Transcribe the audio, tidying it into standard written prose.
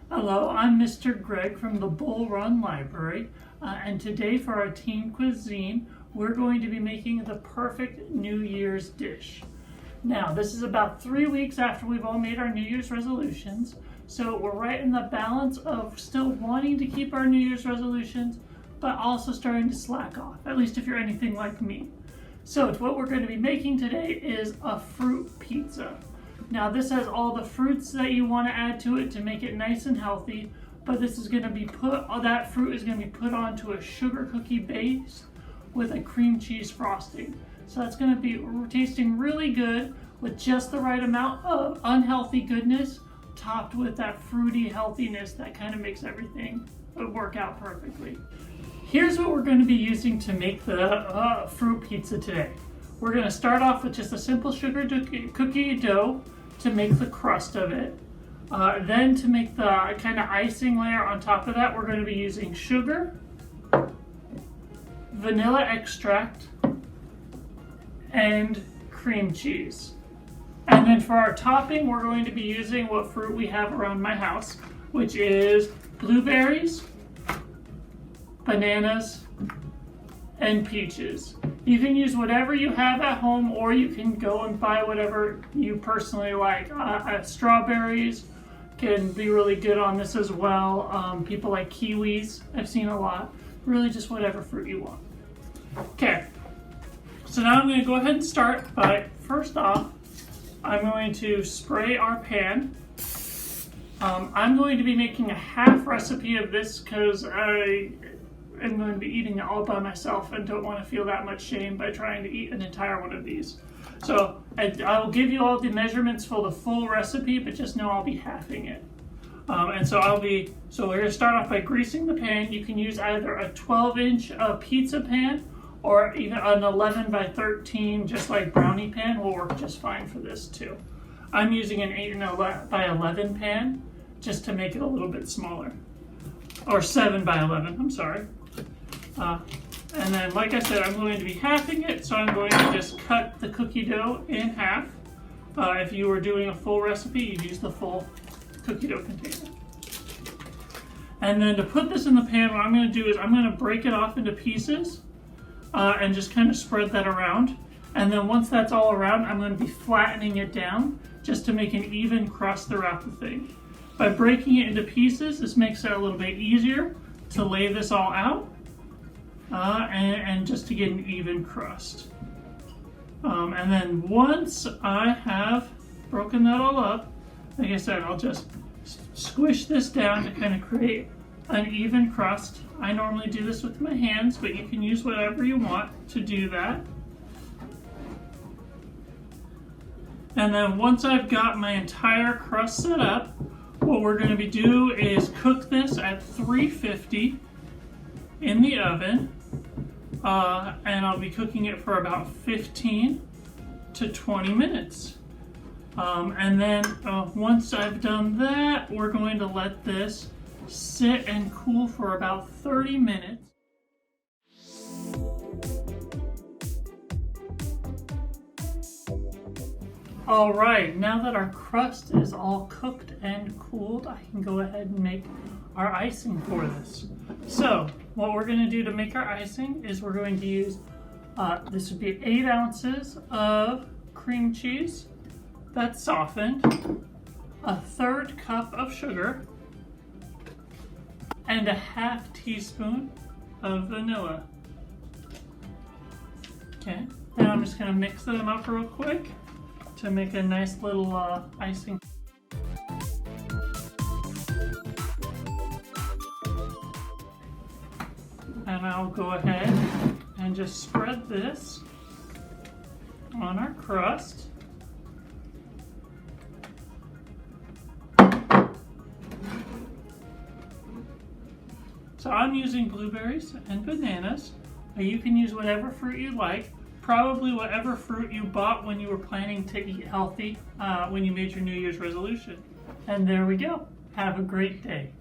Hello, I'm Mr. Greg from the Bull Run Library, and today for our team cuisine, we're going to be making the perfect New Year's dish. Now, this is about 3 weeks after we've all made our New Year's resolutions, so we're right in the balance of still wanting to keep our New Year's resolutions, but also starting to slack off, at least if you're anything like me. So what we're going to be making today is a fruit pizza. Now this has all the fruits that you want to add to it to make it nice and healthy, but this is going to be that fruit is going to be put onto a sugar cookie base with a cream cheese frosting. So that's going to be tasting really good with just the right amount of unhealthy goodness topped with that fruity healthiness that kind of makes everything work out perfectly. Here's what we're going to be using to make the fruit pizza today. We're going to start off with just a simple sugar cookie dough to make the crust of it. Then to make the kind of icing layer on top of that, we're going to be using sugar, vanilla extract, and cream cheese. And then for our topping, we're going to be using what fruit we have around my house, which is blueberries, bananas, and peaches. You can use whatever you have at home, or you can go and buy whatever you personally like. Strawberries can be really good on this as well. People like kiwis, I've seen a lot. Really just whatever fruit you want. Okay, so now I'm going to go ahead and start by, first off, I'm going to spray our pan. I'm going to be making a half recipe of this because I'm going to be eating it all by myself and don't want to feel that much shame by trying to eat an entire one of these. So I will give you all the measurements for the full recipe, but just know I'll be halving it. So we're going to start off by greasing the pan. You can use either a 12-inch pizza pan or even an 11 by 13, just like brownie pan will work just fine for this too. I'm using an 8 by 11 pan just to make it a little bit smaller. Or 7 by 11, I'm sorry. And then, like I said, I'm going to be halving it, so I'm going to just cut the cookie dough in half. If you were doing a full recipe, you'd use the full cookie dough container. And then to put this in the pan, what I'm going to do is I'm going to break it off into pieces and just kind of spread that around. And then once that's all around, I'm going to be flattening it down just to make an even crust throughout the thing. By breaking it into pieces, this makes it a little bit easier to lay this all out and just to get an even crust. And then once I have broken that all up, like I said, I'll just squish this down to kind of create an even crust. I normally do this with my hands, but you can use whatever you want to do that. And then once I've got my entire crust set up, what we're going to be doing is cook this at 350 in the oven, and I'll be cooking it for about 15 to 20 minutes. And then once I've done that, we're going to let this sit and cool for about 30 minutes. All right, now that our crust is all cooked and cooled, I can go ahead and make our icing for this. So what we're going to do to make our icing is we're going to use, this would be 8 ounces of cream cheese that's softened, a 1/3 cup of sugar, and a 1/2 teaspoon of vanilla. Okay, now I'm just going to mix them up real quick to make a nice little icing. And I'll go ahead and just spread this on our crust. So I'm using blueberries and bananas. You can use whatever fruit you like. Probably whatever fruit you bought when you were planning to eat healthy when you made your New Year's resolution. And there we go. Have a great day.